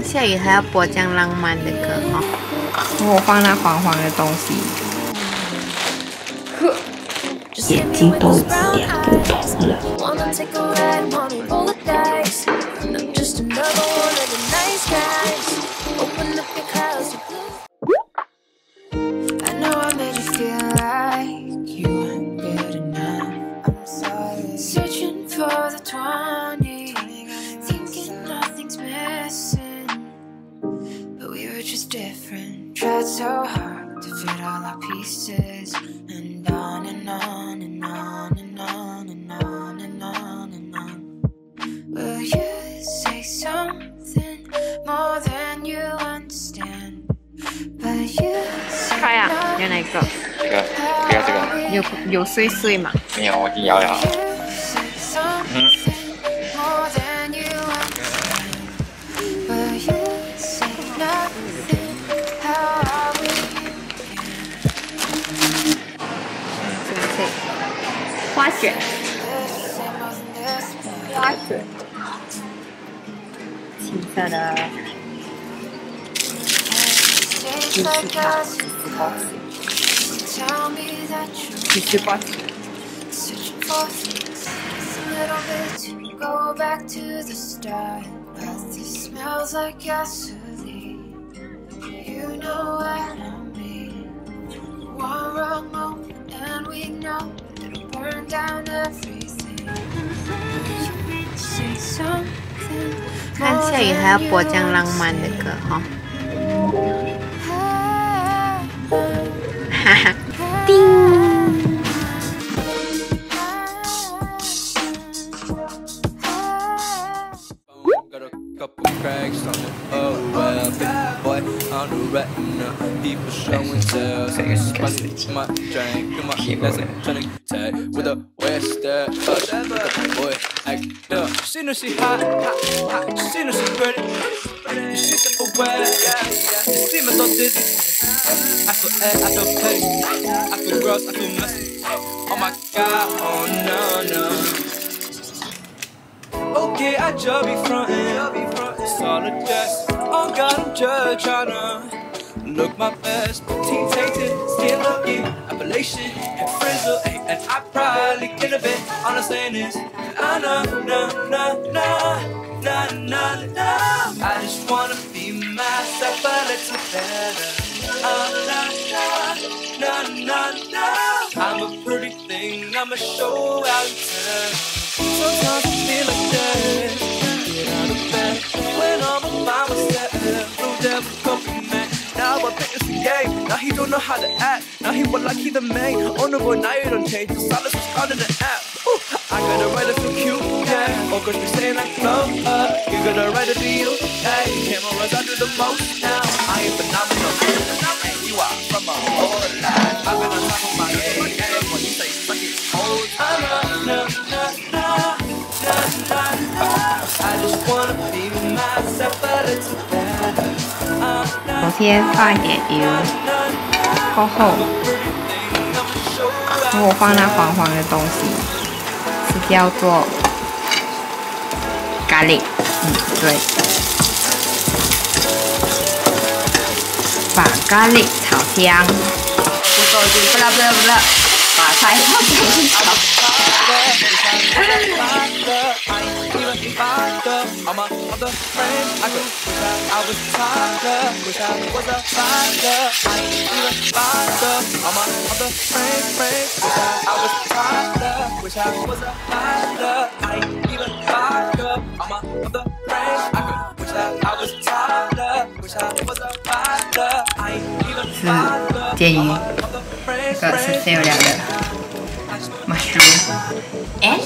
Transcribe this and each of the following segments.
下雨还要播这样浪漫的歌哈。我放那黄黄的东西，眼睛都两不同了。Tried so hard to fit all our pieces, and on and on and on and on and on and on and on. Will you say something more than you understand? But you say 开啊，有哪个？这个，不要这个。有碎碎吗？没有，我已经摇了。花卷，花卷，青色的芝士塔，芝士包子。Go back to the start, but this smells like gasoline. You know what I mean. One wrong moment and we know it'll burn down everything. Say something. 看下雨还要播这样浪漫的歌哈。哈哈，叮。People showing sales, and it's spicy my drink. My that's a trying tag with a west step. Boy, act up. She know she hot, she know she pretty. She's super wet, she see me so dizzy. I feel air, I feel petty, I feel gross, I feel messy. Oh my god, oh no. Okay, I just be frontin', it's all a jest. Oh god, I'm just tryna look my best. Teen tainted, skin lucky, appellation, and frizzle, and I probably get a bit. All I'm saying is, nah. I just wanna be myself a little better. Nah. I'm a pretty thing, I'ma show out in turn. Sometimes I feel like that. Get out of bed when I'm all by myself. No devil coping, man. Now I think it's a game. Now he don't know how to act. Now he want like he the main. On the board, now you don't change. The silence was out in the app. Ooh, I got a right to feel cute, yeah. All girls be saying like glow up. You got a right to be you, hey. Cameras, I do the most now. I ain't phenomenal. And you are from a whole life. I've been on top of my game. When you say suck it, hold I just wanna be myself a little better. 首先放一点油，过后我放那黄黄的东西，是叫做咖喱，对，把咖喱炒香，不啦，把菜放进去炒。I'm a other friend, I could wish I was tired, wish I was a fighter. I ain't even fighter. I'm a other friend, wish I was tired, wish I was a fighter. I ain't even fighter. I'm a other friend, I could wish I was tired, wish I was a fighter. I ain't even fighter. 是煎鱼，这个是最有料的 mushroom and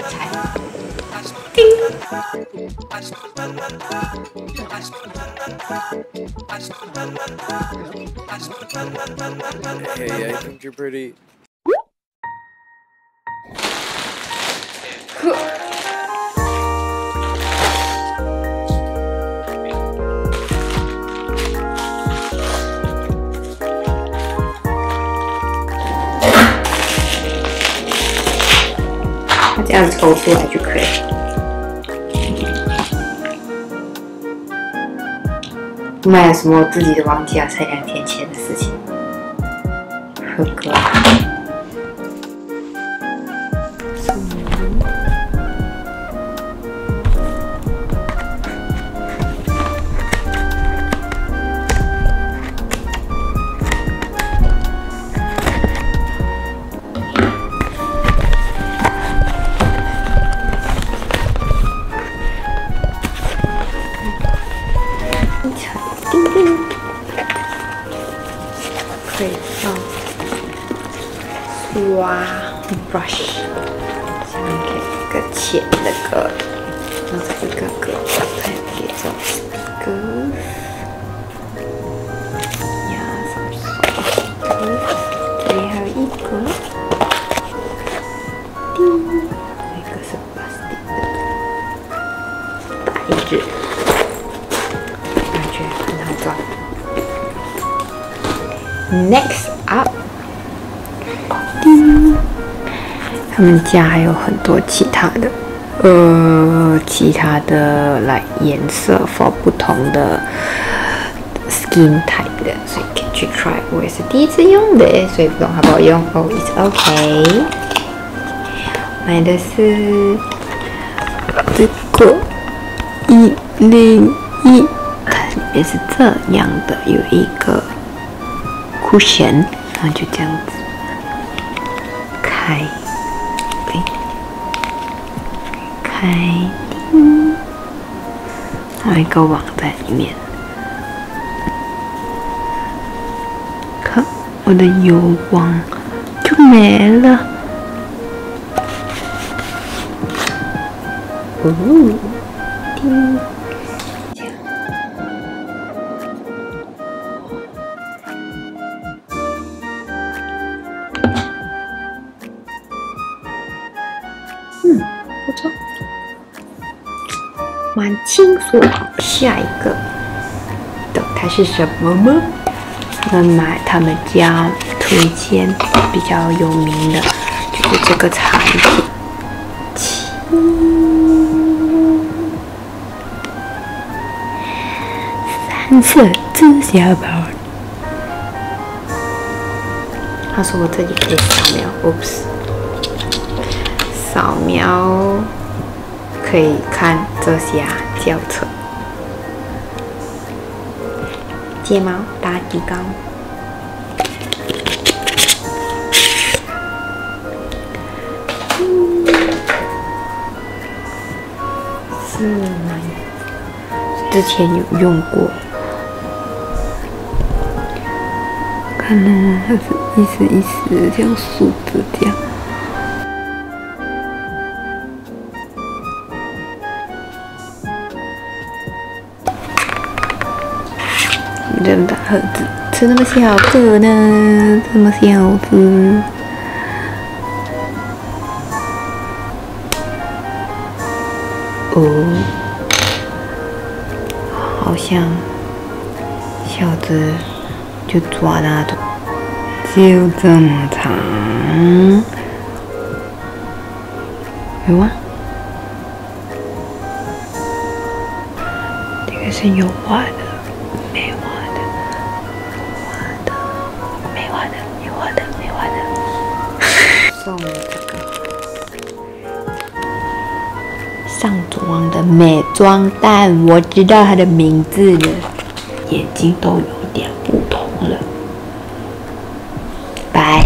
菜。 Ding. Hey, I think you're pretty. Cool. Nó 这样抽出来就可以。买了什么自己都忘记了，才2天前的事情。喝歌。叮叮，可以放刷 brush， 下面给一个浅的歌，然后这个歌还有给这种 stickers， 呀，什么？这里还有一个，叮，那个是 plastic 的，白纸。Next up， 他们家还有很多其他的来颜色 for 不同的 skin type 的，所以可以去 try。我也是第一次用的，所以不懂好不好用哦 ，it's OK。买的是这个101，它里面是这样的，有一个。凸显，然后就这样子开，开，还有一个网在里面。看我的油网就没了。哦，叮。不错，蛮清楚。下一个的它是什么呢？他们家推荐比较有名的就是这个产品，3色指甲包。他说我这里可以扫描 ，oops。扫描可以看这些教程，睫毛打底膏，是之前有用过，看呢，它是一丝这样竖着这样。真的盒子吃那么小个呢，这么小只。哦，好像小只就抓那种，就这么长，有吗？这个是有画的，没画的。没画的。送这个上妆的美妆蛋，我知道它的名字了，眼睛都有点不同了。拜。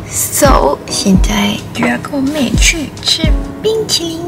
So， 现在就要跟我妹去吃冰淇淋。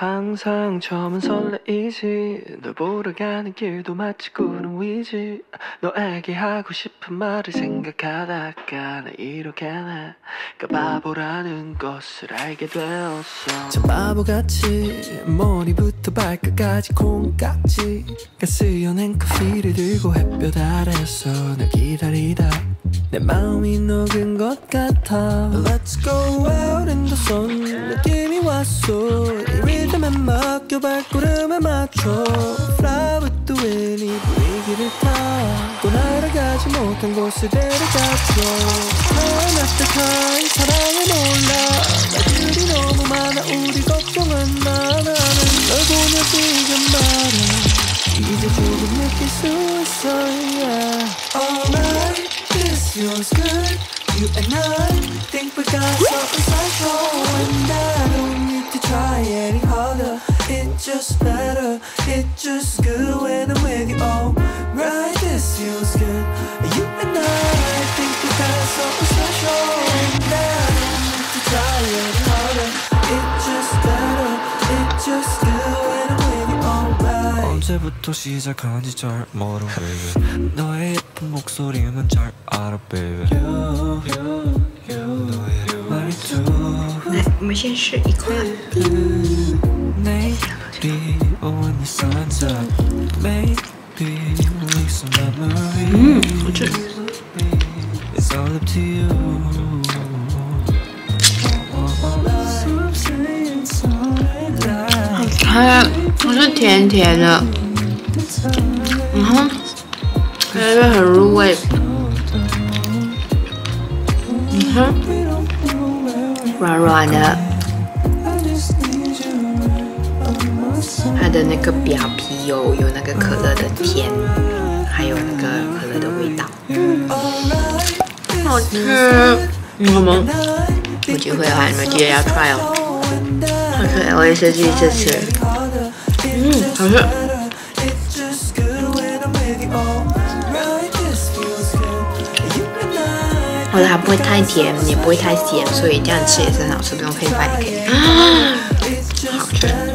항상 처음은 설레이지 널 보러 가는 길도 마치 꾸는 위지 너에게 하고 싶은 말을 생각하다가 나 이렇게 내가 바보라는 것을 알게 되었어 참 바보같이 머리부터 발끝까지 콩깍지가 쓰여낸 커피를 들고 햇볕 아래서 널 기다리다 내 마음이 녹은 것 같아 Let's go out in the sun 느낌이 왔어 이 리듬에 맡겨 발걸음에 맞춰 Fly with the wind 이 분위기를 타고 날아가지 못한 곳을 데려가줘 Time after time 사랑을 몰라 말들이 너무 많아 우리 걱정은 많아 나는 널 보며 지금 말야 이제 조금 느낄 수 있어 yeah. Alright this feels good You and I think we got something special And I don't need to try any harder It's just better, it's just good when I'm with you Alright, this feels good You and I think we got something special And I don't need to try any harder It's just better, it's just good when I'm with you Alright 언제부터 시작한지 잘 모르 baby 너의 예쁜 목소리는 잘 알아 baby来，我们先试一块。好吃。它是甜甜的，然后它又很入味。你看。软软的，它的那个表皮有那个可乐的甜，还有那个可乐的味道，好吃。好吗？有机会的话，你们记得要 try 哦。好吃，我也是第一次吃。好吃。我的它不会太甜，也不会太咸，所以这样吃也是很好吃，不用配饭也可以。好吃。